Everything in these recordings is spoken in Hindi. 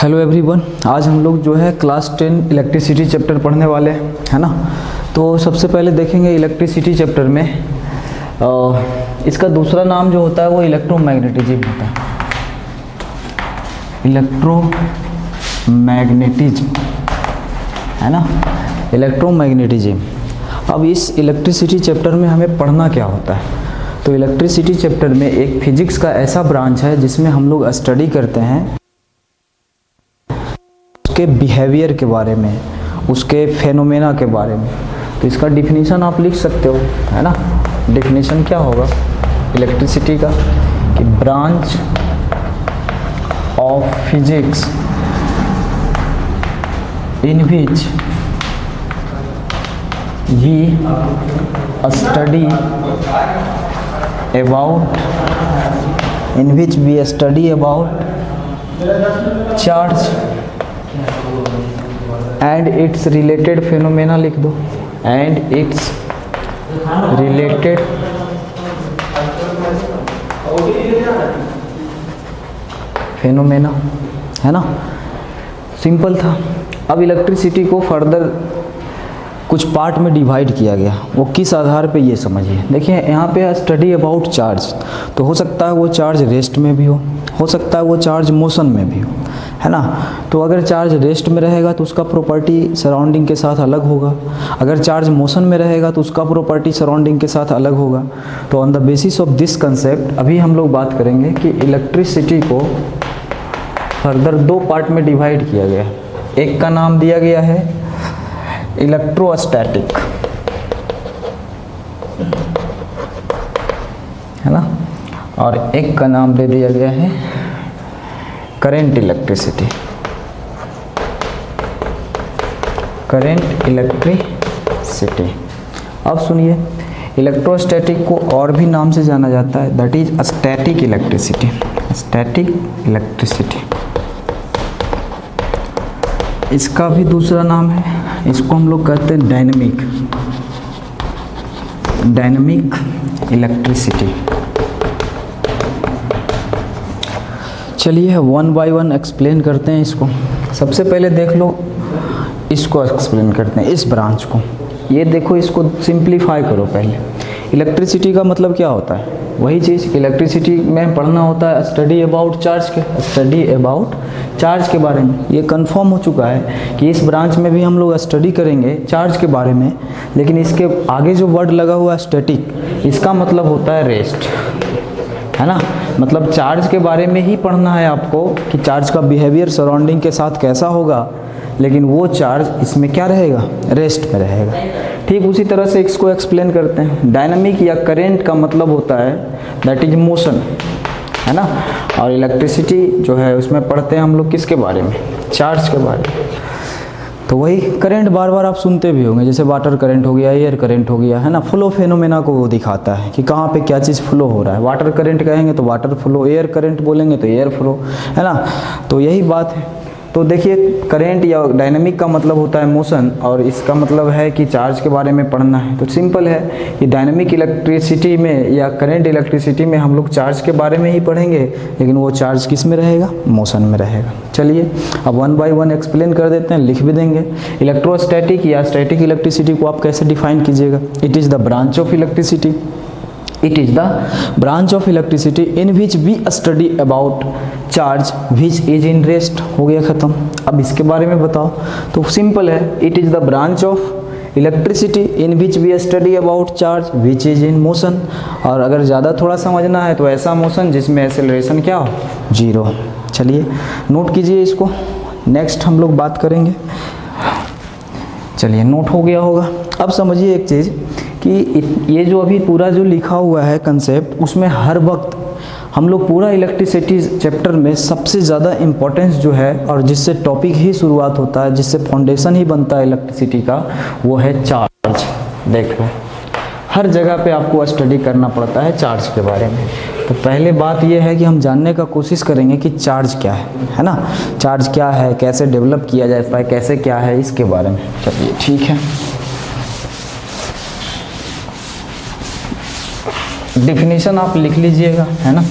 हेलो एवरीवन, आज हम लोग जो है क्लास 10 इलेक्ट्रिसिटी चैप्टर पढ़ने वाले हैं, है ना। तो सबसे पहले देखेंगे इलेक्ट्रिसिटी चैप्टर में इसका दूसरा नाम जो होता है वो इलेक्ट्रोमैग्नेटिज्म होता है। इलेक्ट्रोमैग्नेटिज्म, है ना, इलेक्ट्रोमैग्नेटिज्म। अब इस इलेक्ट्रिसिटी चैप्टर में हमें पढ़ना क्या होता है, तो इलेक्ट्रिसिटी चैप्टर में एक फिजिक्स का ऐसा ब्रांच है जिसमें हम लोग स्टडी करते हैं उसके बिहेवियर के बारे में, उसके फेनोमेना के बारे में। तो इसका डिफिनीशन आप लिख सकते हो, है ना। डिफिनीशन क्या होगा इलेक्ट्रिसिटी का, कि branch of physics in which we study about charge and its related phenomena, लिख दो, एंड इट्स रिलेटेड फेनोमेना, है ना। सिंपल था। अब इलेक्ट्रिसिटी को फर्दर कुछ पार्ट में डिवाइड किया गया, वो किस आधार पे ये समझिए। देखिए यहाँ पे स्टडी अबाउट चार्ज, तो हो सकता है वो चार्ज रेस्ट में भी हो सकता है वो चार्ज मोशन में भी हो, है ना। तो अगर चार्ज रेस्ट में रहेगा तो उसका प्रॉपर्टी सराउंडिंग के साथ अलग होगा, अगर चार्ज मोशन में रहेगा तो उसका प्रॉपर्टी सराउंडिंग के साथ अलग होगा। तो on the basis of this concept अभी हम लोग बात करेंगे कि इलेक्ट्रिसिटी को फर्दर दो पार्ट में डिवाइड किया गया है। एक का नाम दिया गया है इलेक्ट्रोस्टैटिक, है ना, और एक का नाम दे दिया गया है करंट इलेक्ट्रिसिटी, करंट इलेक्ट्रिसिटी। अब सुनिए, इलेक्ट्रोस्टैटिक को और भी नाम से जाना जाता है, that is static electricity, static electricity. इसका भी दूसरा नाम है, इसको हम लोग कहते हैं डायनेमिक इलेक्ट्रिसिटी। चलिए वन बाय वन एक्सप्लेन करते हैं इसको। सबसे पहले देख लो, इसको एक्सप्लेन करते हैं, इस ब्रांच को। ये देखो, इसको सिंप्लीफाई करो पहले। इलेक्ट्रिसिटी का मतलब क्या होता है, वही चीज़ इलेक्ट्रिसिटी में पढ़ना होता है स्टडी अबाउट चार्ज के, स्टडी अबाउट चार्ज के बारे में। ये कंफर्म हो चुका है कि इस ब्रांच में भी हम लोग स्टडी करेंगे चार्ज के बारे में, लेकिन इसके आगे जो वर्ड लगा हुआ है स्टैटिक, इसका मतलब होता है रेस्ट, है ना। मतलब चार्ज के बारे में ही पढ़ना है आपको कि चार्ज का बिहेवियर सराउंडिंग के साथ कैसा होगा, लेकिन वो चार्ज इसमें क्या रहेगा, रेस्ट में रहेगा। ठीक उसी तरह से इसको एक्सप्लेन करते हैं। डायनामिक या करेंट का मतलब होता है दैट इज मोशन, है ना। और इलेक्ट्रिसिटी जो है उसमें पढ़ते हैं हम लोग किसके बारे में, चार्ज के बारे में। तो वही करंट बार बार आप सुनते भी होंगे, जैसे वाटर करंट हो गया, एयर करंट हो गया, है ना। फ्लो फेनोमेना को वो दिखाता है कि कहाँ पे क्या चीज़ फ्लो हो रहा है। वाटर करंट कहेंगे तो वाटर फ्लो, एयर करंट बोलेंगे तो एयर फ्लो, है ना। तो यही बात है। तो देखिए, करंट या डायनामिक का मतलब होता है मोशन, और इसका मतलब है कि चार्ज के बारे में पढ़ना है। तो सिंपल है कि डायनामिक इलेक्ट्रिसिटी में या करंट इलेक्ट्रिसिटी में हम लोग चार्ज के बारे में ही पढ़ेंगे, लेकिन वो चार्ज किस में रहेगा, मोशन में रहेगा। चलिए अब वन बाय वन एक्सप्लेन कर देते हैं, लिख भी देंगे। इलेक्ट्रोस्टैटिक या स्टैटिक इलेक्ट्रिसिटी को आप कैसे डिफाइन कीजिएगा, it is the branch of electricity, it is the branch of electricity in which we study about charge which is in rest. हो गया ख़त्म। अब इसके बारे में बताओ, तो सिंपल है, it is the branch of electricity in which we study about charge which is in motion. और अगर ज़्यादा थोड़ा समझना है तो ऐसा मोशन जिसमें एक्सेलरेशन क्या हो, जीरो। चलिए नोट कीजिए इसको, नेक्स्ट हम लोग बात करेंगे। चलिए नोट हो गया होगा। अब समझिए एक चीज़ कि ये जो अभी पूरा जो लिखा हुआ है कंसेप्ट, उसमें हर वक्त हम लोग पूरा इलेक्ट्रिसिटी चैप्टर में सबसे ज़्यादा इम्पोर्टेंस जो है और जिससे टॉपिक ही शुरुआत होता है, जिससे फाउंडेशन ही बनता है इलेक्ट्रिसिटी का, वो है चार्ज। देख लो, हर जगह पे आपको स्टडी करना पड़ता है चार्ज के बारे में। तो पहले बात ये है कि हम जानने का कोशिश करेंगे कि चार्ज क्या है ना। चार्ज क्या है, कैसे डेवलप किया जाता है, कैसे क्या है, इसके बारे में। चलिए ठीक है, डिफिनीशन आप लिख लीजिएगा, है ना।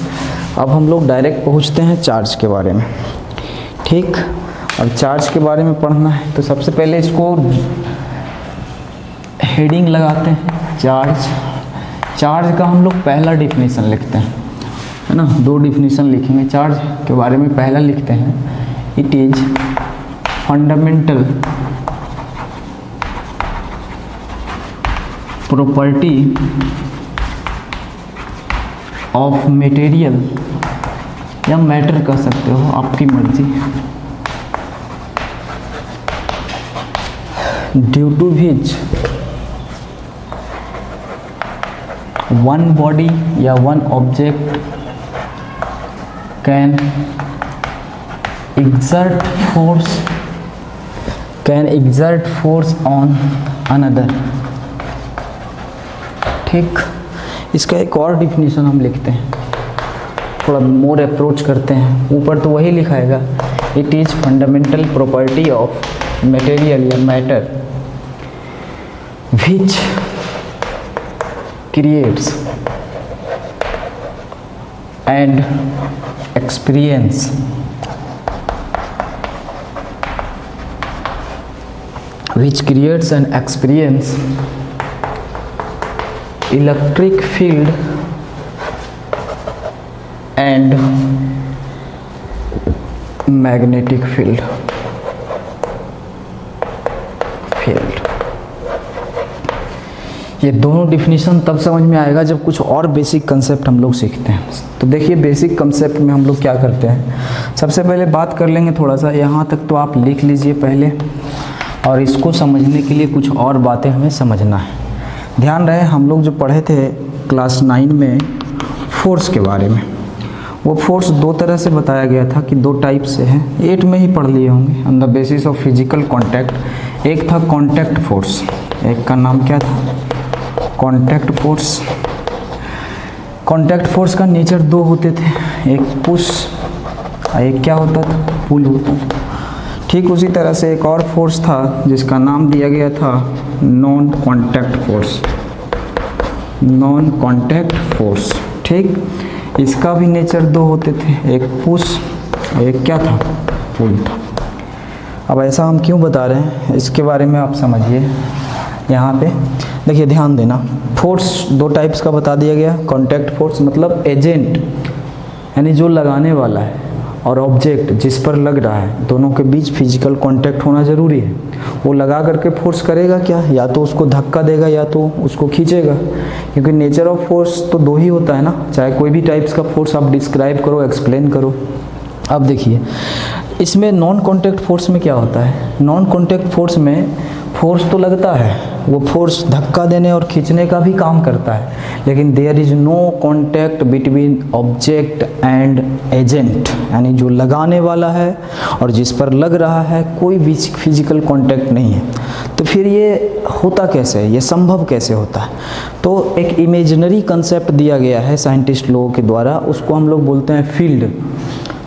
अब हम लोग डायरेक्ट पहुंचते हैं चार्ज के बारे में। ठीक। और चार्ज के बारे में पढ़ना है तो सबसे पहले इसको हेडिंग लगाते हैं। चार्ज का हम लोग पहला डिफिनीशन लिखते हैं, है ना। दो डिफिनीशन लिखेंगे चार्ज के बारे में। पहला लिखते हैं, it is fundamental property of material, या मैटर कह सकते हो, आपकी मर्जी, due to which one body या one object can exert force on another। ठीक। इसका एक और डिफिनीशन हम लिखते हैं, थोड़ा मोर अप्रोच करते हैं। ऊपर तो वही लिखाएगा, it is fundamental property of material या matter which creates and experience electric field and magnetic field। ये दोनों डिफिनीशन तब समझ में आएगा जब कुछ और बेसिक कंसेप्ट हम लोग सीखते हैं। तो देखिए बेसिक कंसेप्ट में हम लोग क्या करते हैं, सबसे पहले बात कर लेंगे थोड़ा सा, यहाँ तक तो आप लिख लीजिए पहले, और इसको समझने के लिए कुछ और बातें हमें समझना है। ध्यान रहे हम लोग जो पढ़े थे क्लास 9 में फोर्स के बारे में, वो फोर्स दो तरह से बताया गया था कि दो टाइप से है। 8 में ही पढ़ लिए होंगे, on the basis of physical contact. एक था कॉन्टैक्ट फोर्स, एक का नाम क्या था, कॉन्टैक्ट फोर्स। कॉन्टैक्ट फोर्स का नेचर दो होते थे, एक पुश और एक क्या होता था, पुल होता था। ठीक उसी तरह से एक और फोर्स था जिसका नाम दिया गया था non contact force, non contact force. ठीक, इसका भी नेचर दो होते थे, एक पुश एक क्या था, पुल था। अब ऐसा हम क्यों बता रहे हैं इसके बारे में आप समझिए। यहाँ पे देखिए ध्यान देना, फोर्स दो टाइप्स का बता दिया गया। कॉन्टैक्ट फोर्स मतलब एजेंट यानी जो लगाने वाला है, और ऑब्जेक्ट जिस पर लग रहा है, दोनों के बीच फिजिकल कांटेक्ट होना ज़रूरी है। वो लगा करके फोर्स करेगा क्या, या तो उसको धक्का देगा या तो उसको खींचेगा, क्योंकि नेचर ऑफ फोर्स तो दो ही होता है ना, चाहे कोई भी टाइप्स का फोर्स आप डिस्क्राइब करो, एक्सप्लेन करो। अब देखिए इसमें नॉन कॉन्टैक्ट फोर्स में क्या होता है, नॉन कॉन्टैक्ट फोर्स में फोर्स तो लगता है, वो फोर्स धक्का देने और खींचने का भी काम करता है, लेकिन there is no contact between object and agent, यानी जो लगाने वाला है और जिस पर लग रहा है कोई भी फिजिकल कॉन्टैक्ट नहीं है। तो फिर ये होता कैसे है, ये संभव कैसे होता है? तो एक इमेजिनरी कंसेप्ट दिया गया है साइंटिस्ट लोगों के द्वारा, उसको हम लोग बोलते हैं फील्ड।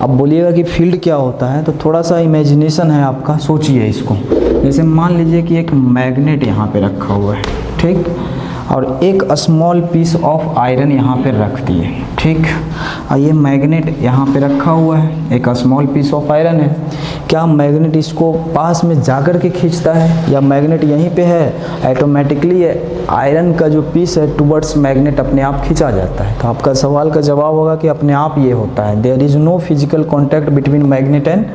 अब बोलिएगा कि फील्ड क्या होता है, तो थोड़ा सा इमेजिनेशन है आपका, सोचिए इसको। जैसे मान लीजिए कि एक मैग्नेट यहाँ पे रखा हुआ है, ठीक, और एक स्मॉल पीस ऑफ आयरन यहाँ पे रख दिए, ठीक। और ये मैग्नेट यहाँ पे रखा हुआ है, एक स्मॉल पीस ऑफ आयरन है। क्या मैग्नेट इसको पास में जाकर के खींचता है, या मैग्नेट यहीं पे है, ऑटोमेटिकली आयरन का जो पीस है टुवर्ड्स मैग्नेट अपने आप खींचा जाता है? तो आपका सवाल का जवाब होगा कि अपने आप ये होता है, there is no physical contact between magnet and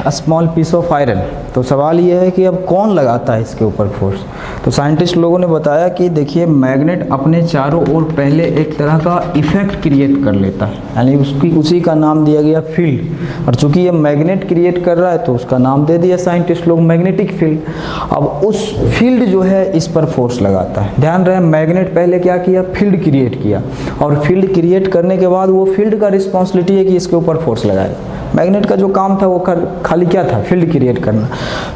small piece of iron. तो सवाल ये है कि अब कौन लगाता है इसके ऊपर फोर्स? तो साइंटिस्ट लोगों ने बताया कि देखिए मैग्नेट अपने चारों ओर पहले एक तरह का इफेक्ट क्रिएट कर लेता है, यानी उसी का नाम दिया गया फील्ड। और चूंकि ये मैग्नेट क्रिएट कर रहा है तो उसका नाम दे दिया साइंटिस्ट लोग मैग्नेटिक फील्ड। अब उस फील्ड जो है इस पर फोर्स लगाता है। ध्यान रहे मैग्नेट पहले क्या किया, फील्ड क्रिएट किया, और फील्ड क्रिएट करने के बाद वो फील्ड का रिस्पॉन्सिबिलिटी है कि इसके ऊपर फोर्स लगाए। मैग्नेट का जो काम था वो खाली क्या था, फील्ड क्रिएट करना।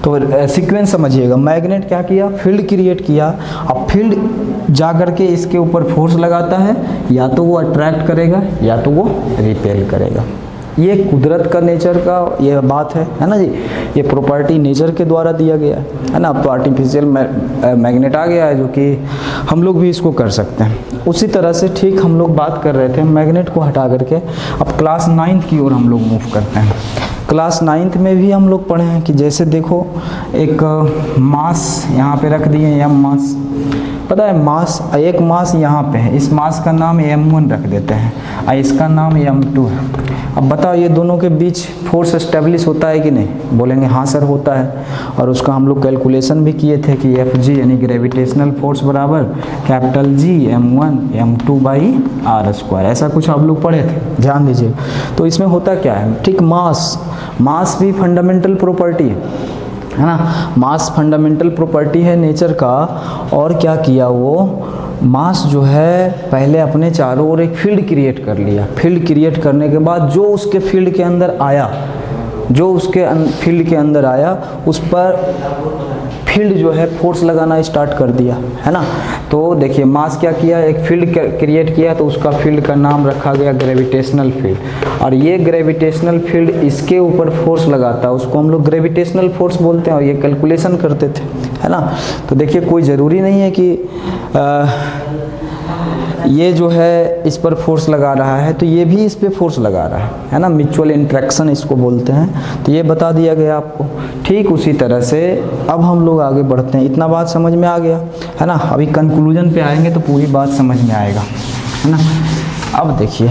तो सीक्वेंस समझिएगा, मैग्नेट क्या किया, फील्ड क्रिएट किया। अब फील्ड जा करके इसके ऊपर फोर्स लगाता है, या तो वो अट्रैक्ट करेगा या तो वो रिपेल करेगा। ये कुदरत का नेचर का ये बात है ना जी। ये प्रॉपर्टी नेचर के द्वारा दिया गया है ना। अब तो आर्टिफिशियल मैग्नेट आ गया है जो कि हम लोग भी इसको कर सकते हैं। उसी तरह से ठीक हम लोग बात कर रहे थे मैग्नेट को हटा करके, अब क्लास 9th की ओर हम लोग मूव करते हैं। क्लास 9th में भी हम लोग पढ़े हैं कि जैसे देखो एक मास यहाँ पे रख दिए, एम मास, पता है मास, एक मास यहाँ पे है, इस मास का नाम m1 रख देते हैं और इसका नाम m2 है। अब बताओ ये दोनों के बीच फोर्स एस्टेब्लिश होता है कि नहीं? बोलेंगे हाँ सर होता है, और उसका हम लोग कैलकुलेशन भी किए थे कि Fg यानी ग्रेविटेशनल फोर्स बराबर capital G m1 m2 by r square, ऐसा कुछ आप लोग पढ़े थे, ध्यान दीजिए। तो इसमें होता क्या है, ठीक मास भी फंडामेंटल प्रॉपर्टी है ना। मास फंडामेंटल प्रॉपर्टी है नेचर का। और क्या किया वो मास जो है पहले अपने चारों ओर एक फील्ड क्रिएट कर लिया। फील्ड क्रिएट करने के बाद जो उसके फील्ड के अंदर आया, फील्ड के अंदर आया उस पर फील्ड जो है फोर्स लगाना स्टार्ट कर दिया, है ना। तो देखिए मास क्या किया, एक फील्ड क्रिएट किया, तो उसका फील्ड का नाम रखा गया ग्रेविटेशनल फील्ड। और ये ग्रेविटेशनल फील्ड इसके ऊपर फोर्स लगाता है, उसको हम लोग ग्रेविटेशनल फोर्स बोलते हैं, और ये कैलकुलेशन करते थे, है ना। तो देखिए कोई ज़रूरी नहीं है कि ये जो है इस पर फोर्स लगा रहा है तो ये भी इस पे फोर्स लगा रहा है ना। म्यूचुअल इंट्रैक्शन इसको बोलते हैं। तो ये बता दिया गया आपको। ठीक उसी तरह से अब हम लोग आगे बढ़ते हैं। इतना बात समझ में आ गया, है ना। अभी कंक्लूजन पे आएंगे तो पूरी बात समझ में आएगा, है ना। अब देखिए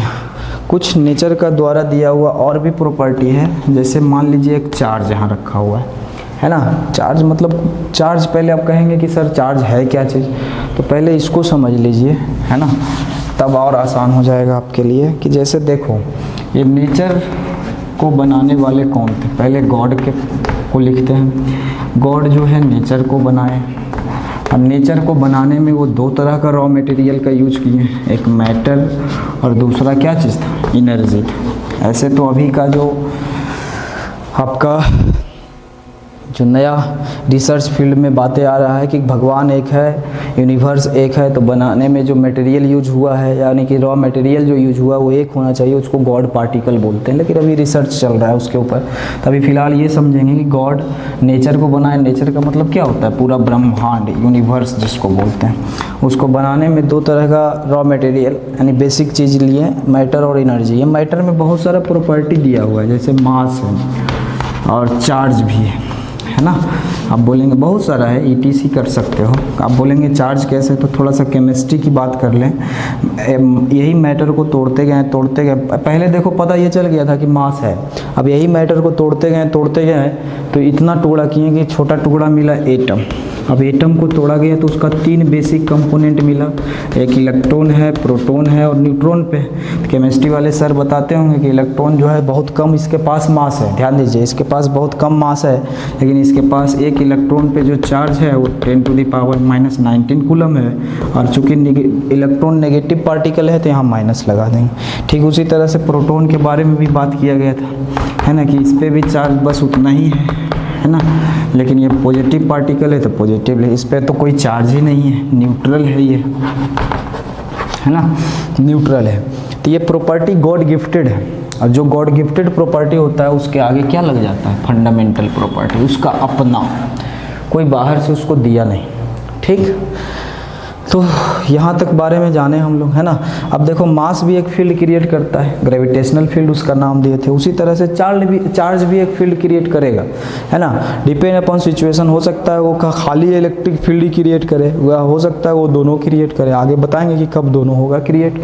कुछ नेचर का द्वारा दिया हुआ और भी प्रॉपर्टी है। जैसे मान लीजिए एक चार्ज यहाँ रखा हुआ है ना। चार्ज मतलब चार्ज, पहले आप कहेंगे कि सर चार्ज है क्या चीज़, तो पहले इसको समझ लीजिए, है ना, तब और आसान हो जाएगा आपके लिए। कि जैसे देखो ये नेचर को बनाने वाले कौन थे, पहले गॉड को लिखते हैं। गॉड जो है नेचर को बनाए, और नेचर को बनाने में वो दो तरह का रॉ मटेरियल का यूज किए, एक मैटर और दूसरा क्या चीज़ था, एनर्जी। ऐसे तो अभी का जो आपका जो नया रिसर्च फील्ड में बातें आ रहा है कि भगवान एक है, यूनिवर्स एक है, तो बनाने में जो मटेरियल यूज हुआ है यानी कि रॉ मटेरियल जो यूज हुआ वो एक होना चाहिए, उसको गॉड पार्टिकल बोलते हैं। लेकिन अभी रिसर्च चल रहा है उसके ऊपर। तो अभी फ़िलहाल ये समझेंगे कि गॉड नेचर को बनाए। नेचर का मतलब क्या होता है, पूरा ब्रह्मांड, यूनिवर्स जिसको बोलते हैं, उसको बनाने में दो तरह का रॉ मटेरियल यानी बेसिक चीज़ लिए, मैटर और एनर्जी। ये मैटर में बहुत सारा प्रॉपर्टी दिया हुआ है, जैसे मास है और चार्ज भी है ना। आप बोलेंगे बहुत सारा है, ETC कर सकते हो। आप बोलेंगे चार्ज कैसे, तो थोड़ा सा केमिस्ट्री की बात कर लें। यही मैटर को तोड़ते गए, पहले देखो पता ये चल गया था कि मास है। अब यही मैटर को तोड़ते गए तो इतना टुकड़ा किए कि छोटा टुकड़ा मिला एटम। अब एटम को तोड़ा गया तो उसका 3 बेसिक कंपोनेंट मिला, एक इलेक्ट्रॉन है, प्रोटॉन है और न्यूट्रॉन पे। केमिस्ट्री वाले सर बताते होंगे कि इलेक्ट्रॉन जो है बहुत कम इसके पास मास है, ध्यान दीजिए इसके पास बहुत कम मास है, लेकिन इसके पास एक इलेक्ट्रॉन पे जो चार्ज है वो 10⁻⁻19 कूलम है। और चूँकि इलेक्ट्रॉन नेगेटिव पार्टिकल है तो यहाँ माइनस लगा देंगे। ठीक उसी तरह से प्रोटॉन के बारे में भी बात किया गया था, है ना, कि इस पर भी चार्ज बस उतना ही है ना, लेकिन ये पॉजिटिव पार्टिकल है तो पॉजिटिव है, इस पर तो कोई चार्ज ही नहीं है, न्यूट्रल है ये, है ना, न्यूट्रल है। तो ये प्रॉपर्टी गॉड गिफ्टेड है, और जो गॉड गिफ्टेड प्रॉपर्टी होता है उसके आगे क्या लग जाता है, फंडामेंटल प्रॉपर्टी, उसका अपना, कोई बाहर से उसको दिया नहीं। ठीक, तो यहाँ तक बारे में जाने हम लोग, है ना। अब देखो मास भी एक फील्ड क्रिएट करता है, ग्रेविटेशनल फील्ड उसका नाम दिए थे। उसी तरह से चार्ज भी एक फील्ड क्रिएट करेगा, है ना। डिपेंड अपॉन सिचुएशन, हो सकता है वो खाली इलेक्ट्रिक फील्ड ही क्रिएट करे, वह हो सकता है वो दोनों क्रिएट करे। आगे बताएंगे कि कब दोनों होगा क्रिएट।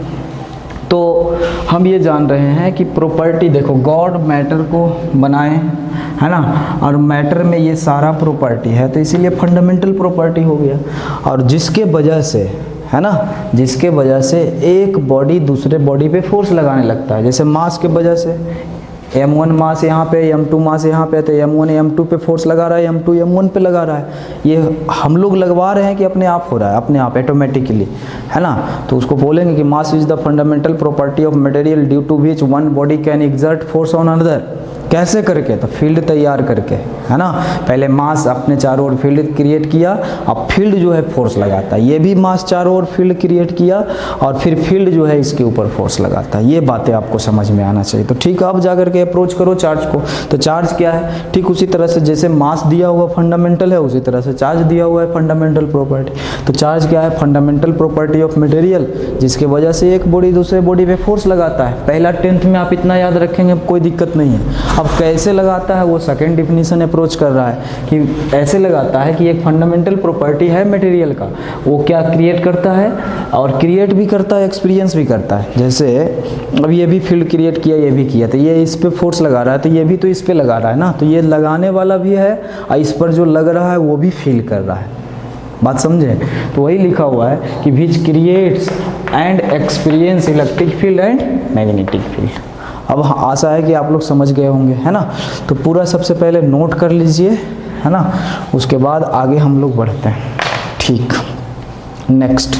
तो हम ये जान रहे हैं कि प्रॉपर्टी देखो गॉड मैटर को बनाए, है ना, और मैटर में ये सारा प्रॉपर्टी है, तो इसीलिए फंडामेंटल प्रॉपर्टी हो गया। और जिसके वजह से, है ना, जिसके वजह से एक बॉडी दूसरे बॉडी पे फोर्स लगाने लगता है। जैसे मास के वजह से m1 मास यहाँ पे, m2 मास यहाँ पे, तो m1 m2 पे फोर्स लगा रहा है, m2 m1 पे लगा रहा है। ये हम लोग लगवा रहे हैं कि अपने आप हो रहा है, अपने आप ऑटोमेटिकली, है ना। तो उसको बोलेंगे कि mass is the fundamental property of material due to which one body can exert force on another. कैसे करके? तो फील्ड तैयार करके, है ना। पहले मास अपने चारों ओर फील्ड क्रिएट किया, अब फील्ड जो है फोर्स लगाता है। ये भी मास चारों ओर फील्ड क्रिएट किया और फिर फील्ड जो है इसके ऊपर फोर्स लगाता है। ये बातें आपको समझ में आना चाहिए। तो ठीक है, अब जा करके अप्रोच करो चार्ज को। तो चार्ज क्या है? ठीक उसी तरह से जैसे मास दिया हुआ फंडामेंटल है, उसी तरह से चार्ज दिया हुआ है फंडामेंटल प्रॉपर्टी। तो चार्ज क्या है? फंडामेंटल प्रॉपर्टी ऑफ मटेरियल, जिसके वजह से एक बॉडी दूसरे बॉडी पे फोर्स लगाता है। पहला 10th में आप इतना याद रखेंगे, कोई दिक्कत नहीं है। अब कैसे लगाता है वो सेकंड डिफिनीशन अप्रोच कर रहा है कि ऐसे लगाता है कि एक फंडामेंटल प्रॉपर्टी है मटेरियल का, वो क्या क्रिएट करता है और क्रिएट भी करता है, एक्सपीरियंस भी करता है। जैसे अब ये भी फील्ड क्रिएट किया, ये भी किया, तो ये इस पे फोर्स लगा रहा है, तो ये भी तो इस पे लगा रहा है ना। तो ये लगाने वाला भी है और इस पर जो लग रहा है वो भी फील कर रहा है। बात समझे? तो वही लिखा हुआ है कि which creates and experience electric field and magnetic field. अब आशा है कि आप लोग समझ गए होंगे, है ना। तो पूरा सबसे पहले नोट कर लीजिए, है ना, उसके बाद आगे हम लोग बढ़ते हैं। ठीक, नेक्स्ट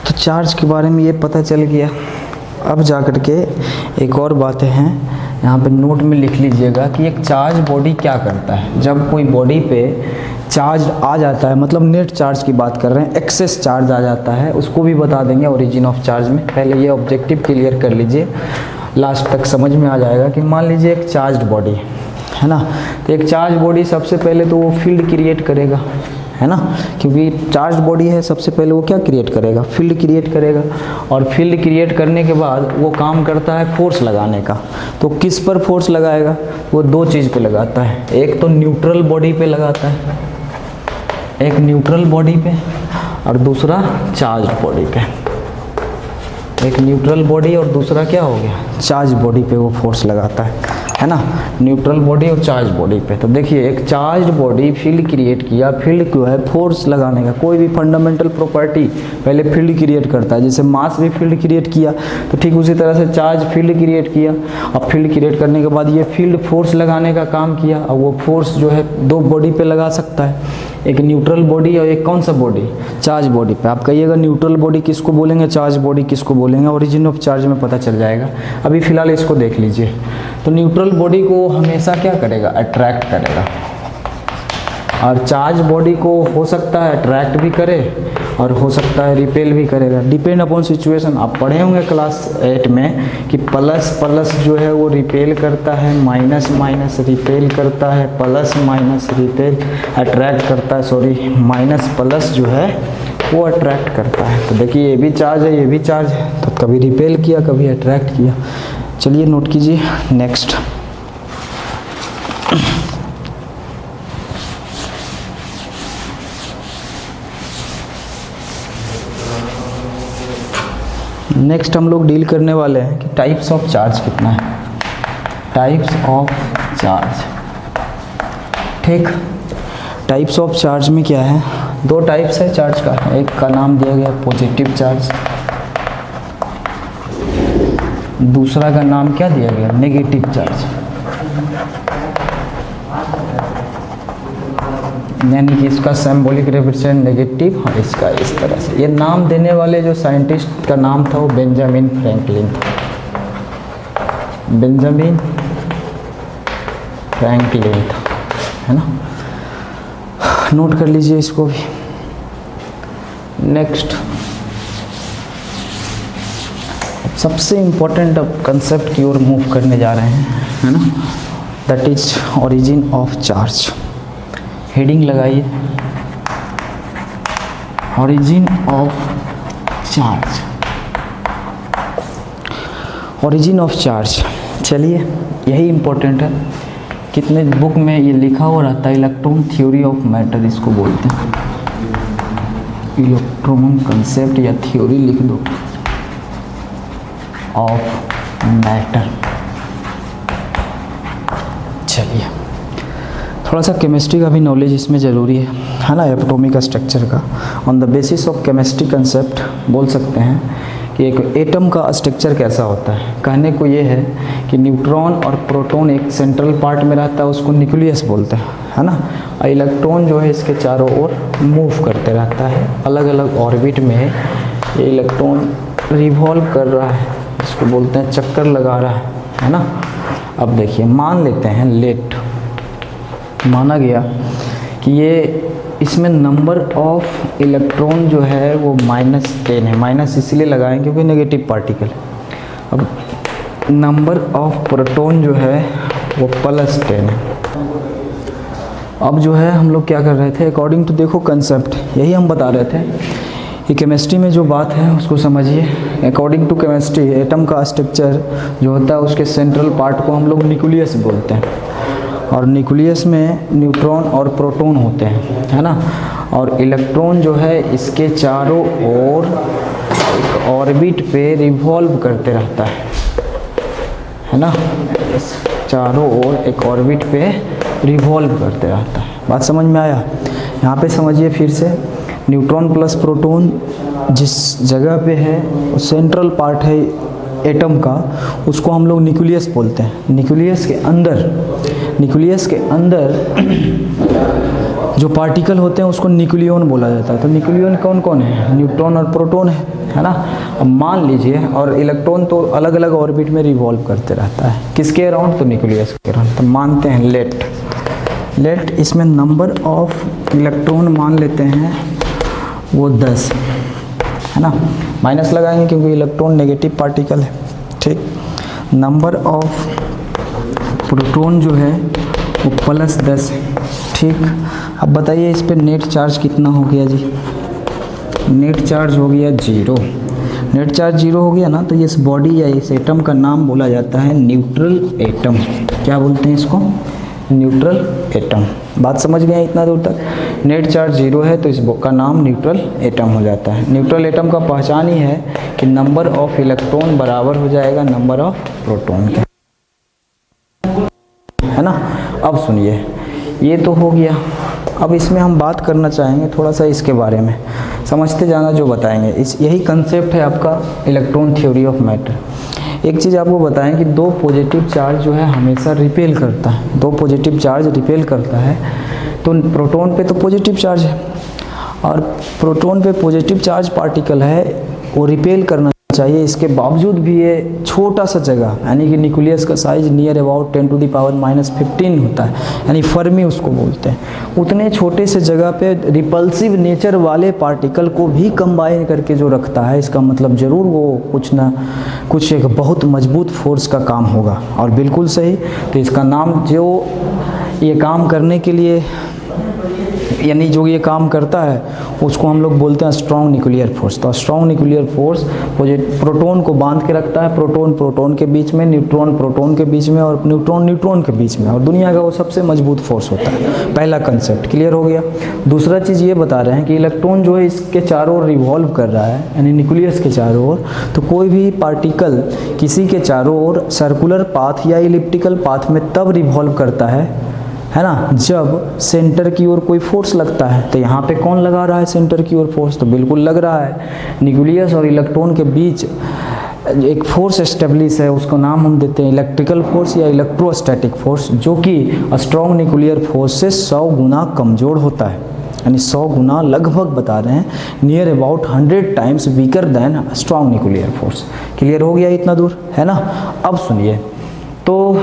तो चार्ज के बारे में ये पता चल गया। अब जा कर के एक और बातें हैं, यहाँ पे नोट में लिख लीजिएगा कि एक चार्ज बॉडी क्या करता है। जब कोई बॉडी पे चार्ज आ जाता है, मतलब नेट चार्ज की बात कर रहे हैं, एक्सेस चार्ज आ जाता है, उसको भी बता देंगे ओरिजिन ऑफ चार्ज में। पहले ये ऑब्जेक्टिव क्लियर कर लीजिए, लास्ट तक समझ में आ जाएगा। कि मान लीजिए एक चार्ज बॉडी है ना, तो एक चार्ज बॉडी सबसे पहले तो वो फील्ड क्रिएट करेगा, है ना, क्योंकि चार्ज बॉडी है। सबसे पहले वो क्या क्रिएट करेगा? फील्ड क्रिएट करेगा। और फील्ड क्रिएट करने के बाद वो काम करता है फोर्स लगाने का। तो किस पर फोर्स लगाएगा? वो दो चीज़ पे लगाता है, एक तो न्यूट्रल बॉडी पे लगाता है, एक न्यूट्रल बॉडी पे, और दूसरा चार्ज बॉडी पे। एक न्यूट्रल बॉडी और दूसरा क्या हो गया? चार्ज बॉडी पे वो फोर्स लगाता है ना। न्यूट्रल बॉडी और चार्ज बॉडी पे। तो देखिए, एक चार्ज बॉडी फील्ड क्रिएट किया। फील्ड क्यों है? फोर्स लगाने का। कोई भी फंडामेंटल प्रॉपर्टी पहले फील्ड क्रिएट करता है। जैसे मास भी फील्ड क्रिएट किया, तो ठीक उसी तरह से चार्ज फील्ड क्रिएट किया। अब फील्ड क्रिएट करने के बाद ये फील्ड फोर्स लगाने का काम किया। अब वो फोर्स जो है दो बॉडी पे लगा सकता है, एक न्यूट्रल बॉडी और एक कौन सा बॉडी? चार्ज बॉडी पे। आप कहिएगा न्यूट्रल बॉडी किसको बोलेंगे, चार्ज बॉडी किसको बोलेंगे? ओरिजिन ऑफ चार्ज में पता चल जाएगा। अभी फिलहाल इसको देख लीजिए। तो न्यूट्रल बॉडी को हमेशा क्या करेगा? अट्रैक्ट करेगा। और चार्ज बॉडी को हो सकता है अट्रैक्ट भी करे और हो सकता है रिपेल भी करेगा, डिपेंड अपॉन सिचुएशन। आप पढ़े होंगे क्लास 8 में कि प्लस प्लस जो है वो रिपेल करता है, माइनस माइनस रिपेल करता है, प्लस माइनस रिपेल अट्रैक्ट करता है, सॉरी माइनस प्लस जो है वो अट्रैक्ट करता है। तो देखिए, ये भी चार्ज है, ये भी चार्ज है, तो कभी रिपेल किया कभी अट्रैक्ट किया। चलिए नोट कीजिए। नेक्स्ट, नेक्स्ट हम लोग डील करने वाले हैं कि टाइप्स ऑफ चार्ज कितना है। टाइप्स ऑफ चार्ज, ठीक। टाइप्स ऑफ चार्ज में क्या है? दो टाइप्स है चार्ज का। एक का नाम दिया गया पॉजिटिव चार्ज, दूसरा का नाम क्या दिया गया? Negative charge. यानी कि इसका सिंबॉलिक रिप्रेजेंट नेगेटिव और इसका इस तरह से। ये नाम देने वाले जो साइंटिस्ट का नाम था वो बेंजामिन फ्रैंकलिन था। बेंजामिन फ्रैंकलिन था, है ना। नोट कर लीजिए इसको भी। नेक्स्ट, सबसे इम्पोर्टेंट अब कंसेप्ट की ओर मूव करने जा रहे हैं, है ना। That is origin of charge. Heading लगाइए, origin of charge. Origin of charge, चलिए यही इम्पोर्टेंट है। कितने बुक में ये लिखा हुआ रहता है, इलेक्ट्रॉन थ्योरी ऑफ मैटर इसको बोलते हैं। इलेक्ट्रॉन कंसेप्ट या थ्योरी लिख दो ऑफ मैटर। चलिए, थोड़ा सा केमिस्ट्री का भी नॉलेज इसमें ज़रूरी है ना, एटॉमिक स्ट्रक्चर का। On the basis of chemistry concept बोल सकते हैं कि एक एटम का स्ट्रक्चर कैसा होता है। कहने को ये है कि न्यूट्रॉन और प्रोटॉन एक सेंट्रल पार्ट में रहता है, उसको न्यूक्लियस बोलते हैं, है ना। और इलेक्ट्रॉन जो है इसके चारों ओर मूव करते रहता है, अलग अलग ऑर्बिट में ये इलेक्ट्रॉन रिवॉल्व कर रहा है, इसको बोलते हैं चक्कर लगा रहा है ना। अब देखिए मान लेते हैं लेट, माना गया कि ये इसमें नंबर ऑफ इलेक्ट्रॉन जो है वो -10 है। माइनस इसलिए लगाएं क्योंकि नेगेटिव पार्टिकल। अब नंबर ऑफ प्रोटॉन जो है वो +10 है। अब जो है हम लोग क्या कर रहे थे, अकॉर्डिंग टू देखो कंसेप्ट यही हम बता रहे थे कि केमिस्ट्री में जो बात है उसको समझिए। अकॉर्डिंग टू केमिस्ट्री एटम का स्ट्रक्चर जो होता है उसके सेंट्रल पार्ट को हम लोग न्यूक्लियस बोलते हैं, और न्यूक्लियस में न्यूट्रॉन और प्रोटॉन होते हैं, है ना। और इलेक्ट्रॉन जो है इसके चारों ओर एक ऑर्बिट पे रिवॉल्व करते रहता है ना। इस चारों ओर एक ऑर्बिट पे रिवॉल्व करते रहता है। बात समझ में आया? यहाँ पे समझिए फिर से, न्यूट्रॉन प्लस प्रोटॉन जिस जगह पे है वो सेंट्रल पार्ट है एटम का, उसको हम लोग न्यूक्लियस बोलते हैं। न्यूक्लियस के अंदर जो पार्टिकल होते हैं उसको न्यूक्लियन बोला जाता है। तो न्यूक्लियन कौन कौन है? न्यूट्रॉन और प्रोटॉन है ना। अब मान लीजिए, और इलेक्ट्रॉन तो अलग अलग ऑर्बिट में रिवॉल्व करते रहता है, किसके अराउंड? तो न्यूक्लियस के अराउंड। तो मानते हैं लेट इसमें नंबर ऑफ इलेक्ट्रॉन मान लेते हैं वो 10 है ना। माइनस लगाएंगे क्योंकि इलेक्ट्रॉन नेगेटिव पार्टिकल है, ठीक। नंबर ऑफ प्रोटॉन जो है वो +10 है, ठीक। अब बताइए इस पे नेट चार्ज कितना हो गया जी? नेट चार्ज हो गया 0। नेट चार्ज 0 हो गया ना, तो इस बॉडी या इस एटम का नाम बोला जाता है न्यूट्रल एटम। क्या बोलते हैं इसको? Neutral atom. बात समझ गए इतना दूर तक? नेट चार्ज 0 है तो इसका नाम न्यूट्रल एटम हो जाता है। न्यूट्रल एटम का पहचान ही है कि नंबर ऑफ इलेक्ट्रॉन बराबर हो जाएगा नंबर ऑफ प्रोटॉन के, है ना। अब सुनिए, ये तो हो गया। अब इसमें हम बात करना चाहेंगे थोड़ा सा इसके बारे में, समझते जाना जो बताएंगे। यही कंसेप्ट है आपका इलेक्ट्रॉन थ्योरी ऑफ मैटर। एक चीज़ आपको बताएं कि 2 पॉजिटिव चार्ज जो है हमेशा रिपेल करता है। 2 पॉजिटिव चार्ज रिपेल करता है, तो प्रोटॉन पे तो पॉजिटिव चार्ज है और प्रोटॉन पे पॉजिटिव चार्ज पार्टिकल है, वो रिपेल करना चाहिए। इसके बावजूद भी ये छोटा सा जगह, यानी कि न्यूक्लियस का साइज नियर अबाउट 10⁻⁻15 होता है, यानी फर्मी उसको बोलते हैं। उतने छोटे से जगह पे रिपल्सिव नेचर वाले पार्टिकल को भी कंबाइन करके जो रखता है, इसका मतलब ज़रूर वो कुछ ना कुछ एक बहुत मजबूत फोर्स का काम होगा। और बिल्कुल सही, तो इसका नाम जो ये काम करने के लिए, यानी जो ये काम करता है उसको हम लोग बोलते हैं स्ट्रॉन्ग न्यूक्लियर फोर्स। तो स्ट्रॉन्ग न्यूक्लियर फोर्स प्रोटॉन को बांध के रखता है, प्रोटॉन प्रोटॉन के बीच में, न्यूट्रॉन प्रोटॉन के बीच में, और न्यूट्रॉन न्यूट्रॉन के बीच में, और दुनिया का वो सबसे मजबूत फोर्स होता है। पहला कंसेप्ट क्लियर हो गया। दूसरा चीज़ ये बता रहे हैं कि इलेक्ट्रॉन जो है इसके चारों ओर रिवॉल्व कर रहा है, यानी न्यूक्लियस के चारों ओर। तो कोई भी पार्टिकल किसी के चारों ओर सर्कुलर पाथ या इलिप्टिकल पाथ में तब रिवॉल्व करता है ना, जब सेंटर की ओर कोई फोर्स लगता है। तो यहाँ पे कौन लगा रहा है सेंटर की ओर फोर्स? तो बिल्कुल लग रहा है, न्यूक्लियस और इलेक्ट्रॉन के बीच एक फोर्स एस्टेब्लिश है, उसको नाम हम देते हैं इलेक्ट्रिकल फोर्स या इलेक्ट्रोस्टैटिक फोर्स, जो कि स्ट्रॉन्ग न्यूक्लियर फोर्स से 100 गुना कमज़ोर होता है। यानी 100 गुना लगभग बता रहे हैं, near about 100 times weaker then strong nuclear force. Clear हो गया इतना दूर, है ना। अब सुनिए, तो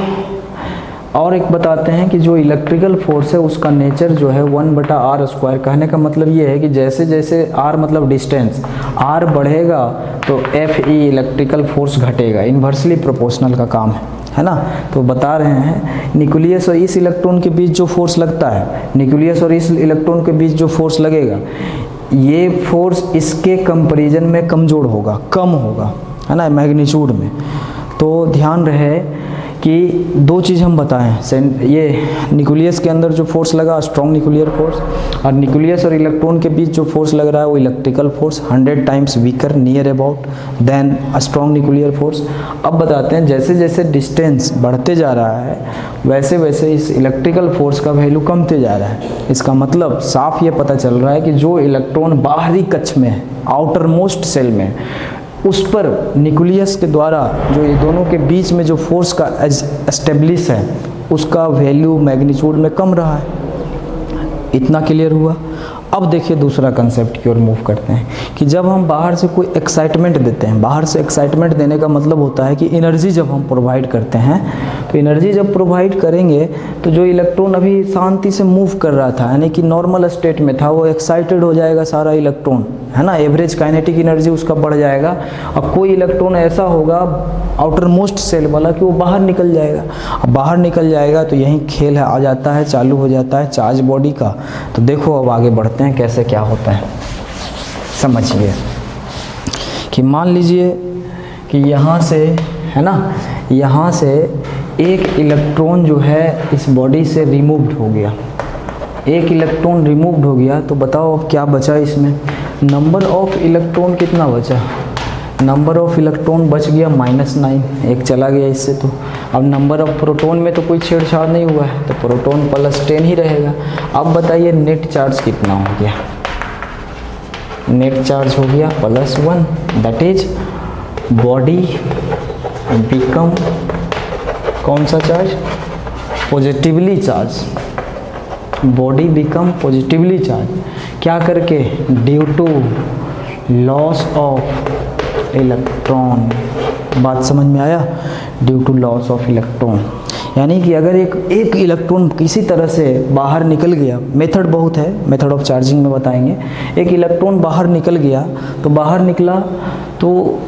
और एक बताते हैं कि जो इलेक्ट्रिकल फोर्स है उसका नेचर जो है 1/r²। कहने का मतलब ये है कि जैसे जैसे r मतलब डिस्टेंस, r बढ़ेगा तो Fe इलेक्ट्रिकल फोर्स घटेगा, इन्वर्सली प्रोपोर्शनल का काम है ना। तो बता रहे हैं न्यूक्लियस और इस इलेक्ट्रॉन के बीच जो फोर्स लगता है, न्यूक्लियस और इस इलेक्ट्रॉन के बीच जो फोर्स लगेगा, ये फोर्स इसके कंपैरिजन में कमज़ोर होगा, कम होगा, है ना, मैग्नीट्यूड में। तो ध्यान रहे कि 2 चीज़ हम बताएं, ये न्यूक्लियस के अंदर जो फोर्स लगा स्ट्रॉन्ग न्यूक्लियर फोर्स, और न्यूक्लियस और इलेक्ट्रॉन के बीच जो फोर्स लग रहा है वो electrical force 100 times weaker near about than strong nuclear force. अब बताते हैं जैसे जैसे डिस्टेंस बढ़ते जा रहा है वैसे वैसे इस इलेक्ट्रिकल फोर्स का वैल्यू कमते जा रहा है। इसका मतलब साफ ये पता चल रहा है कि जो इलेक्ट्रॉन बाहरी कक्ष में है, आउटर मोस्ट सेल में, उस पर न्यूक्लियस के द्वारा जो ये दोनों के बीच में जो फोर्स का एस्टेब्लिश है उसका वैल्यू मैग्नीट्यूड में कम रहा है। इतना क्लियर हुआ। अब देखिए दूसरा कंसेप्ट की ओर मूव करते हैं कि जब हम बाहर से कोई एक्साइटमेंट देते हैं, बाहर से एक्साइटमेंट देने का मतलब होता है कि एनर्जी जब हम प्रोवाइड करते हैं, तो एनर्जी जब प्रोवाइड करेंगे तो जो इलेक्ट्रॉन अभी शांति से मूव कर रहा था यानी कि नॉर्मल स्टेट में था, वो एक्साइटेड हो जाएगा सारा इलेक्ट्रॉन, है ना, एवरेज काइनेटिक एनर्जी उसका बढ़ जाएगा। अब कोई इलेक्ट्रॉन ऐसा होगा आउटर मोस्ट सेल वाला कि वो बाहर निकल जाएगा। अब बाहर निकल जाएगा तो यही खेल आ जाता है, चालू हो जाता है चार्ज बॉडी का। तो देखो अब आगे बढ़ते हैं कैसे क्या होता है, समझिए कि मान लीजिए कि यहाँ से, है ना, यहाँ से एक इलेक्ट्रॉन जो है इस बॉडी से रिमूव्ड हो गया, एक इलेक्ट्रॉन रिमूव्ड हो गया। तो बताओ अब क्या बचा इसमें, नंबर ऑफ इलेक्ट्रॉन कितना बचा, नंबर ऑफ इलेक्ट्रॉन बच गया -9, एक चला गया इससे। तो अब नंबर ऑफ प्रोटॉन में तो कोई छेड़छाड़ नहीं हुआ है, तो प्रोटॉन +10 ही रहेगा। अब बताइए नेट चार्ज कितना हो गया, नेट चार्ज हो गया +1, दैट इज बॉडी बिकम कौन सा charge, positively charged, body become positively charged, क्या करके, due to loss of electron. बात समझ में आया, due to loss of electron. यानी कि अगर एक इलेक्ट्रॉन किसी तरह से बाहर निकल गया, मेथड बहुत है, मेथड ऑफ चार्जिंग में बताएंगे। एक इलेक्ट्रॉन बाहर निकल गया, तो बाहर निकला तो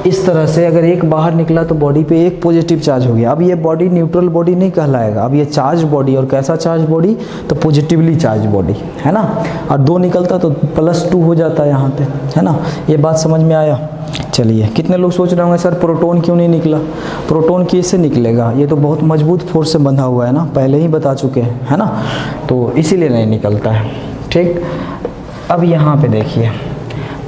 इस तरह से अगर एक बाहर निकला तो बॉडी पे एक पॉजिटिव चार्ज हो गया। अब ये बॉडी न्यूट्रल बॉडी नहीं कहलाएगा, अब ये चार्ज बॉडी, और कैसा चार्ज बॉडी, तो पॉजिटिवली चार्ज बॉडी, है ना। और 2 निकलता तो +2 हो जाता है यहाँ पे, है ना। ये बात समझ में आया। चलिए, कितने लोग सोच रहे होंगे सर प्रोटॉन क्यों नहीं निकला, प्रोटॉन कैसे निकलेगा, ये तो बहुत मजबूत फोर्स से बंधा हुआ है ना, पहले ही बता चुके हैं, है ना, तो इसीलिए नहीं निकलता है। ठीक, अब यहाँ पे देखिए,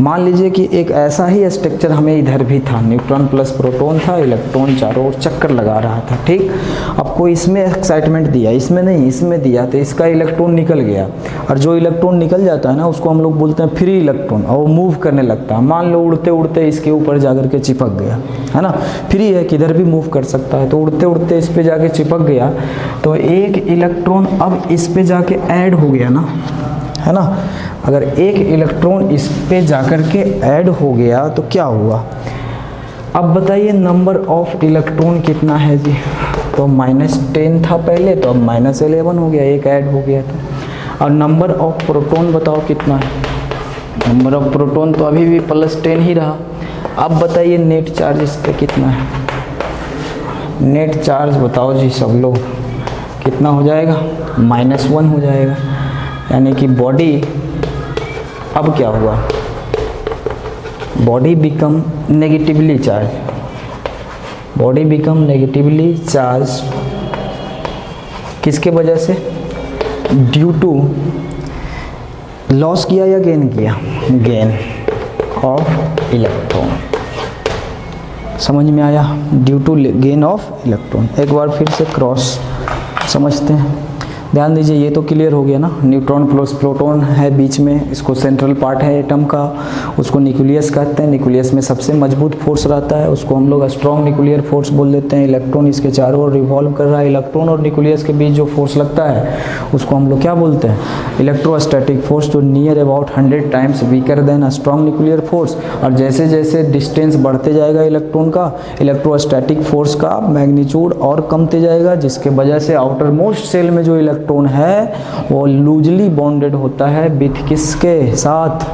मान लीजिए कि एक ऐसा ही स्ट्रक्चर हमें इधर भी था, न्यूट्रॉन प्लस प्रोटॉन था, इलेक्ट्रॉन चारों ओर चक्कर लगा रहा था। ठीक, अब कोई इसमें एक्साइटमेंट दिया, इसमें नहीं, इसमें दिया, तो इसका इलेक्ट्रॉन निकल गया। और जो इलेक्ट्रॉन निकल जाता है ना उसको हम लोग बोलते हैं फ्री इलेक्ट्रॉन, और वो मूव करने लगता है। मान लो उड़ते उड़ते इसके ऊपर जाकर के चिपक गया, है ना, फ्री है, किधर भी मूव कर सकता है, तो उड़ते उड़ते इस पे जाके चिपक गया, तो एक इलेक्ट्रॉन अब इस पे जाके ऐड हो गया ना, है ना। अगर एक इलेक्ट्रॉन इस पे जाकर के ऐड हो गया तो क्या हुआ, अब बताइए नंबर ऑफ इलेक्ट्रॉन कितना है जी, तो -10 था पहले, तो अब -11 हो गया, एक ऐड हो गया तो। और नंबर ऑफ प्रोटॉन बताओ कितना है, नंबर ऑफ प्रोटॉन तो अभी भी +10 ही रहा। अब बताइए नेट चार्ज इस पर कितना है, नेट चार्ज बताओ जी सब लोग, कितना हो जाएगा, -1 हो जाएगा। यानी कि बॉडी अब क्या हुआ, body become negatively charge, body become negatively charge किसके वजह से, ड्यू टू लॉस किया या गेन किया, गेन ऑफ इलेक्ट्रॉन। समझ में आया, due to gain of electron. एक बार फिर से क्रॉस समझते हैं, ध्यान दीजिए, ये तो क्लियर हो गया ना, न्यूट्रॉन प्लस प्रोटॉन है बीच में, इसको सेंट्रल पार्ट है एटम का, उसको न्यूक्लियस कहते हैं। न्यूक्लियस में सबसे मजबूत फोर्स रहता है, उसको हम लोग स्ट्रॉन्ग न्यूक्लियर फोर्स बोल देते हैं। इलेक्ट्रॉन इसके चारों ओर रिवॉल्व कर रहा है, इलेक्ट्रॉन और न्यूक्लियस के बीच जो फोर्स लगता है उसको हम लोग क्या बोलते हैं, इलेक्ट्रोस्टैटिक फोर्स, जो near about 100 times weaker then strong nuclear force. और जैसे जैसे डिस्टेंस बढ़ते जाएगा इलेक्ट्रॉन का, इलेक्ट्रोस्टैटिक फोर्स का मैग्नीट्यूड और कमते जाएगा, जिसके वजह से आउटर मोस्ट सेल में जो इलेक्ट्रॉन है वो लूजली बॉन्डेड होता है विथ किसके साथ,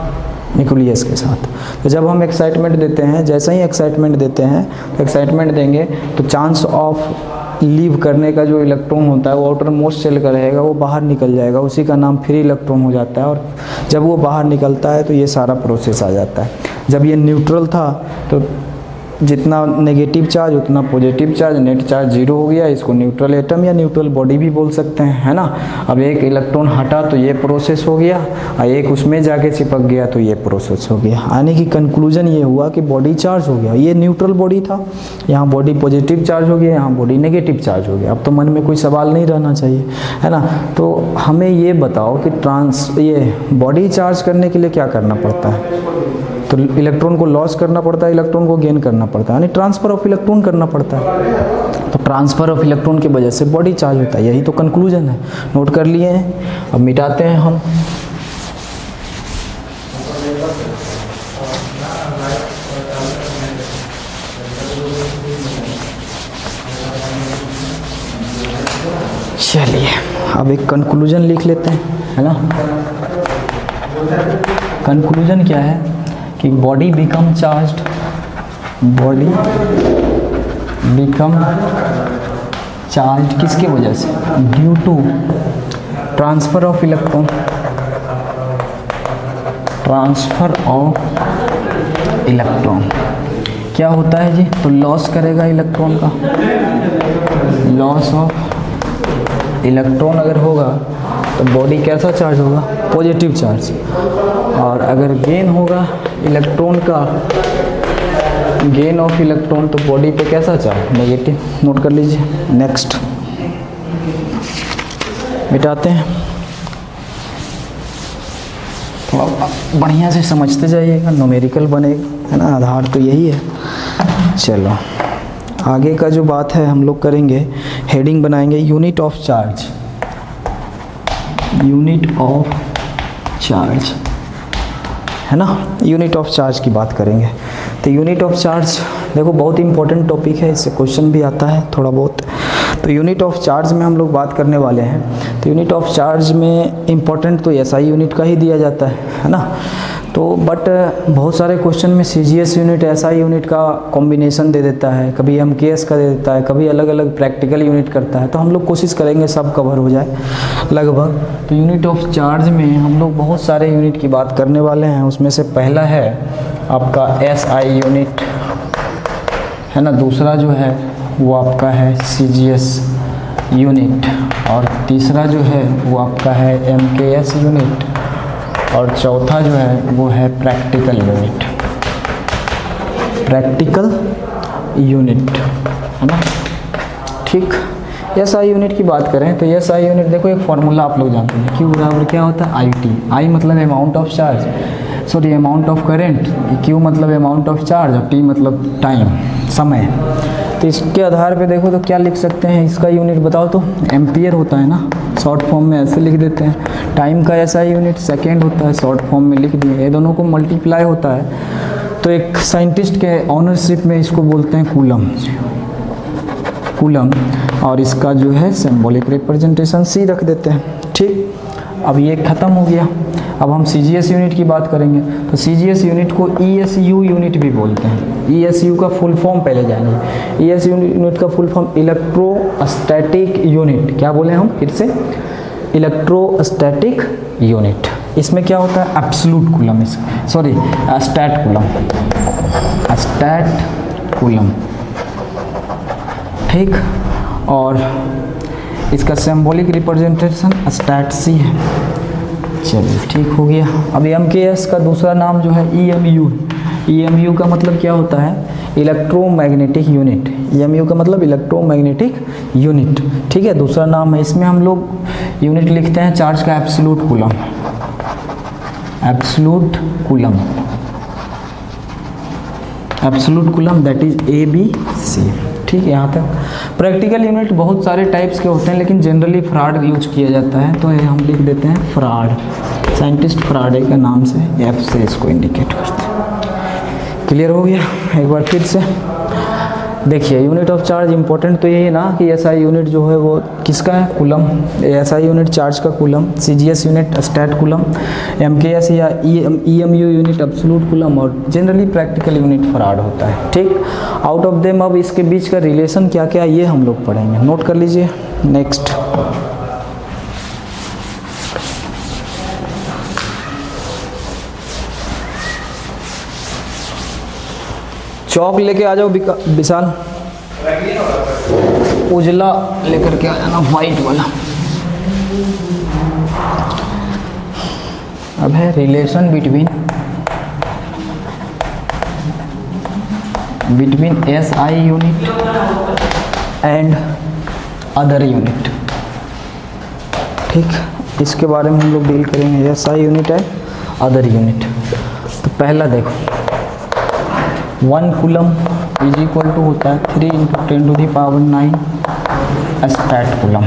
न्यूक्लियस के साथ। तो जब हम एक्साइटमेंट देते हैं, जैसे ही एक्साइटमेंट देते हैं, तो एक्साइटमेंट देंगे तो चांस ऑफ लीव करने का जो इलेक्ट्रॉन होता है वो आउटर मोस्ट सेल का रहेगा, वो बाहर निकल जाएगा, उसी का नाम फ्री इलेक्ट्रॉन हो जाता है। और जब वो बाहर निकलता है तो ये सारा प्रोसेस आ जाता है। जब ये न्यूट्रल था तो जितना नेगेटिव चार्ज उतना पॉजिटिव चार्ज, नेट चार्ज 0 हो गया, इसको न्यूट्रल एटम या न्यूट्रल बॉडी भी बोल सकते हैं, है ना। अब एक इलेक्ट्रॉन हटा तो ये प्रोसेस हो गया, और एक उसमें जाके चिपक गया तो ये प्रोसेस हो गया। आने की कंक्लूजन ये हुआ कि बॉडी चार्ज हो गया, ये न्यूट्रल बॉडी था, यहाँ बॉडी पॉजिटिव चार्ज हो गया, यहाँ बॉडी नेगेटिव चार्ज हो गया। अब तो मन में कोई सवाल नहीं रहना चाहिए, है ना। तो हमें ये बताओ कि ये बॉडी चार्ज करने के लिए क्या करना पड़ता है, तो इलेक्ट्रॉन को लॉस करना पड़ता है, इलेक्ट्रॉन को गेन करना पड़ता है, यानी ट्रांसफ़र ऑफ इलेक्ट्रॉन करना पड़ता है। तो ट्रांसफ़र ऑफ इलेक्ट्रॉन की वजह से बॉडी चार्ज होता है, यही तो कंक्लूजन है। नोट कर लिए हैं, अब मिटाते हैं हम। चलिए अब एक कंक्लूजन लिख लेते हैं, है ना। कंक्लूजन क्या है कि body become charged, body become charged किसके वजह से, due to transfer of electron, transfer of electron क्या होता है जी, तो लॉस करेगा इलेक्ट्रॉन का, लॉस ऑफ इलेक्ट्रॉन अगर होगा तो बॉडी कैसा चार्ज होगा, पॉजिटिव चार्ज, और अगर गेन होगा इलेक्ट्रॉन का, गेन ऑफ इलेक्ट्रॉन, तो बॉडी पे कैसा चार्ज, नेगेटिव। नोट कर लीजिए। नेक्स्ट मिटाते हैं, थोड़ा बढ़िया से समझते जाइएगा, न्यूमेरिकल बनेगा, है ना, आधार तो यही है। चलो आगे का जो बात है हम लोग करेंगे, हेडिंग बनाएंगे unit of charge, unit of charge, है ना, यूनिट ऑफ चार्ज की बात करेंगे। तो यूनिट ऑफ चार्ज देखो बहुत इंपॉर्टेंट टॉपिक है, इससे क्वेश्चन भी आता है थोड़ा बहुत। तो यूनिट ऑफ चार्ज में हम लोग बात करने वाले हैं। तो यूनिट ऑफ चार्ज में इम्पॉर्टेंट तो एसआई यूनिट का ही दिया जाता है ना। तो बट बहुत सारे क्वेश्चन में सीजीएस यूनिट, एसआई यूनिट का कॉम्बिनेशन दे देता है, कभी एमकेएस का दे देता है, कभी अलग अलग प्रैक्टिकल यूनिट करता है। तो हम लोग कोशिश करेंगे सब कवर हो जाए लगभग। तो यूनिट ऑफ चार्ज में हम लोग बहुत सारे यूनिट की बात करने वाले हैं। उसमें से पहला है आपका एसआई यूनिट, है ना, दूसरा जो है वो आपका है सीजीएस यूनिट, और तीसरा जो है वो आपका है एमकेएस यूनिट, और चौथा जो है वो है प्रैक्टिकल यूनिट, प्रैक्टिकल यूनिट, है ना। ठीक, एसआई यूनिट की बात करें तो एसआई यूनिट देखो एक फॉर्मूला आप लोग जानते हैं, क्यू बराबर क्या होता है, आई टी। आई मतलब amount of charge, sorry amount of current, Q मतलब अमाउंट ऑफ चार्ज, और टी मतलब टाइम, समय। तो इसके आधार पे देखो तो क्या लिख सकते हैं, इसका यूनिट बताओ तो, एम्पियर होता है ना, शॉर्ट फॉर्म में ऐसे लिख देते हैं। टाइम का एसआई यूनिट सेकेंड होता है, शॉर्ट फॉर्म में लिख दिए। ये दोनों को मल्टीप्लाई होता है तो एक साइंटिस्ट के ऑनरशिप में इसको बोलते हैं कूलम, कूलम, और इसका जो है सिंबॉलिक रिप्रेजेंटेशन सी रख देते हैं। ठीक, अब ये ख़त्म हो गया। अब हम सीजीएस यूनिट की बात करेंगे। तो सीजीएस यूनिट को ईएसयू यूनिट भी बोलते हैं। ईएसयू का फुल फॉर्म पहले जानेंगे। ईएसयू यूनिट का फुल फॉर्म इलेक्ट्रोस्टैटिक यूनिट, क्या बोले हम फिर से, इलेक्ट्रोस्टैटिक यूनिट। इसमें क्या होता है, absolute coulomb, sorry stat coulomb, stat coulomb. ठीक, और इसका सिंबॉलिक रिप्रेजेंटेशन स्टैट सी है। चलिए ठीक हो गया। अब एमकेएस का दूसरा नाम जो है ईएमयू। ईएमयू का मतलब क्या होता है, इलेक्ट्रोमैग्नेटिक यूनिट। ईएमयू का मतलब इलेक्ट्रोमैग्नेटिक यूनिट, ठीक है, दूसरा नाम है। इसमें हम लोग यूनिट लिखते हैं चार्ज का absolute coulomb, absolute coulomb, absolute coulomb that is ABC। ठीक है, यहाँ तक। प्रैक्टिकल यूनिट बहुत सारे टाइप्स के होते हैं, लेकिन जनरली फ्राड यूज किया जाता है, तो ये हम लिख देते हैं फ्राड। साइंटिस्ट फ्राडे के नाम से एफ से इसको इंडिकेट करते हैं। क्लियर हो गया। एक बार फिर से देखिए, यूनिट ऑफ चार्ज इंपॉर्टेंट तो यही ना कि एसआई यूनिट जो है वो किसका है, कूलम। एसआई यूनिट चार्ज का coulomb, CGS unit stat coulomb, MKS या ईएमयू यूनिट एब्सोल्यूट कूलम, और जनरली प्रैक्टिकल यूनिट फराड होता है। ठीक, आउट ऑफ देम अब इसके बीच का रिलेशन क्या क्या ये हम लोग पढ़ेंगे, नोट कर लीजिए। नेक्स्ट चौक लेके आ जाओ विशाल, उजला लेकर के आ जाना, वाइट वाला। अब है relation between SI unit and other unit. ठीक, इसके बारे में हम लोग डील करेंगे। एसआई यूनिट है अदर यूनिट। तो पहला देखो 1 कूलम इज इक्वल टू होता है 3 × 10⁹ स्टैट कूलम।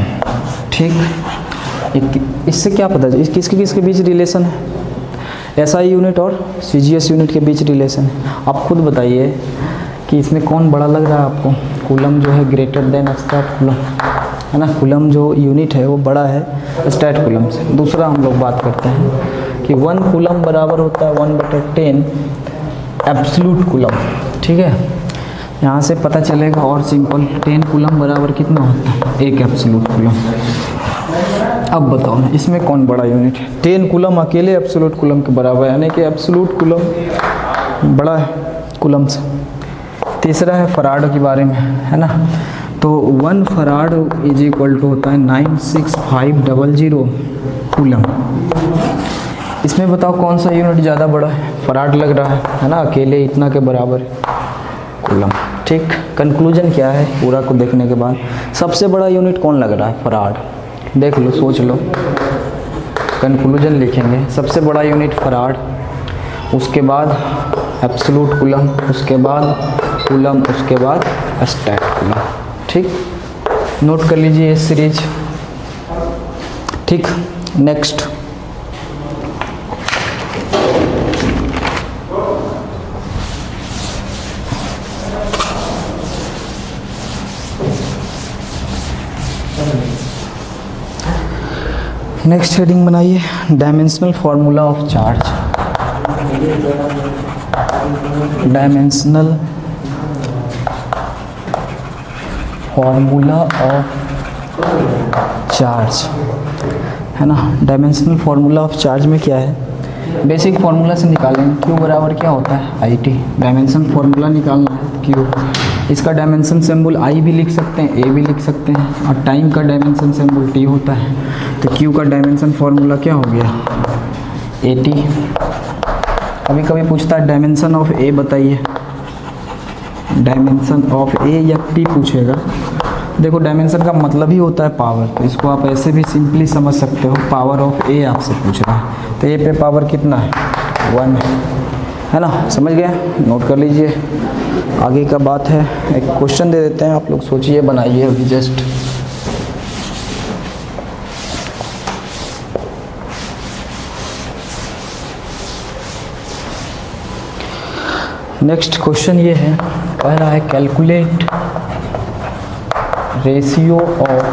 ठीक, इससे क्या पता चले किसके किसके बीच रिलेशन है, एसआई यूनिट और सीजीएस यूनिट के बीच रिलेशन है। आप खुद बताइए कि इसमें कौन बड़ा लग रहा है आपको, कूलम जो है ग्रेटर देन स्टैट कूलम, है ना। कूलम जो यूनिट है वो बड़ा है स्टैट कूलम से। दूसरा हम लोग बात करते हैं कि 1 कूलम बराबर होता है 1/10 एब्सोल्यूट कूलम। ठीक है, यहाँ से पता चलेगा और सिंपल, 10 कूलम बराबर कितना होता है 1 एब्सोल्यूट कूलम। अब बताओ ना इसमें कौन बड़ा यूनिट है, 10 कूलम अकेले एब्सोल्यूट कूलम के बराबर है, यानी कि एब्सोल्यूट कूलम बड़ा है कूलम से। तीसरा है फराड के बारे में, है ना। तो 1 फराड इज इक्वल टू होता है 96500 कूलम। इसमें बताओ कौन सा यूनिट ज़्यादा बड़ा है, फराड लग रहा है ना, अकेले इतना के बराबर कूलम। ठीक, कंक्लूजन क्या है पूरा को देखने के बाद, सबसे बड़ा यूनिट कौन लग रहा है, फराड। देख लो, सोच लो, कंक्लूजन लिखेंगे, सबसे बड़ा यूनिट फराड, उसके बाद एब्सोल्यूट कूलम, उसके बाद कूलम, उसके बाद स्टैट कूलम। ठीक, नोट कर लीजिए इस सीरीज। ठीक, नेक्स्ट हेडिंग बनाइए, dimensional formula of charge. Dimensional formula of charge, है ना। डायमेंशनल फार्मूला ऑफ चार्ज में क्या है, बेसिक फार्मूला से निकालेंगे, क्यू बराबर क्या होता है आई टी। डायमेंशन फार्मूला निकालना है क्यू, इसका डायमेंशन सिंबल आई भी लिख सकते हैं, ए भी लिख सकते हैं, और टाइम का डायमेंशन सिंबल टी होता है। तो क्यू का डायमेंशन फार्मूला क्या हो गया, ए टी। कभी कभी पूछता है डायमेंशन ऑफ ए बताइए, डायमेंशन ऑफ ए या टी पूछेगा। देखो डायमेंशन का मतलब ही होता है पावर, तो इसको आप ऐसे भी सिंपली समझ सकते हो, पावर ऑफ ए आपसे पूछ रहा है, तो ए पे पावर कितना है 1 है ना, समझ गए, नोट कर लीजिए। आगे का बात है, एक क्वेश्चन दे देते हैं, आप लोग सोचिए, बनाइए अभी जस्ट। नेक्स्ट क्वेश्चन ये है, कह रहा है calculate ratio of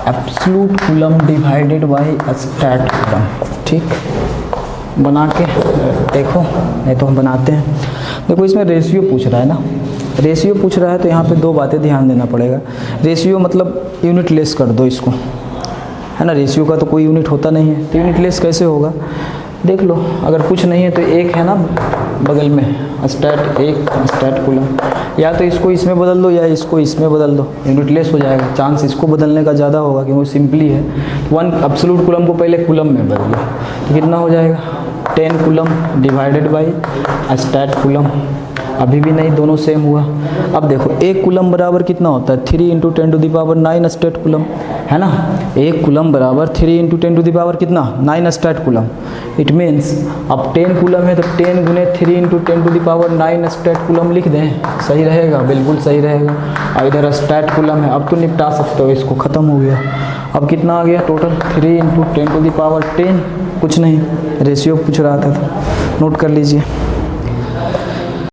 absolute coulomb divided by stat coulomb. ठीक, बना के देखो, नहीं तो हम बनाते हैं। देखो इसमें रेशियो पूछ रहा है ना, रेशियो पूछ रहा है तो यहाँ पे 2 बातें ध्यान देना पड़ेगा। रेशियो मतलब यूनिट लेस कर दो इसको, है ना। रेशियो का तो कोई यूनिट होता नहीं है, तो यूनिट लेस कैसे होगा, देख लो। अगर कुछ नहीं है तो एक है ना बगल में स्टैट, एक स्टैट कूलम, या तो इसको इसमें बदल दो या इसको इसमें बदल दो, यूनिट लेस हो जाएगा। चांस इसको बदलने का ज़्यादा होगा क्योंकि सिंपली है। 1 एब्सोल्यूट कूलम को पहले कूलम में बदल दो, तो कितना हो जाएगा 10 coulomb divided by stat coulomb. अभी भी नहीं, दोनों सेम हुआ। अब देखो 1 कूलम बराबर कितना होता है 3 × 10⁹ स्टैट कूलम, है ना। 1 कूलम बराबर 3 × 10⁻, कितना 9 स्टैट कूलम। इट मीन्स अब 10 कूलम है तो 10 × 3 × 10⁹ स्टैट कूलम लिख दें, सही रहेगा, बिल्कुल सही रहेगा। और इधर स्टैट कूलम है, अब तो निपटा सकते हो इसको, ख़त्म हो गया। अब कितना आ गया टोटल 3 × 10⁻10, कुछ नहीं, रेशियो पूछ रहा था, नोट कर लीजिए।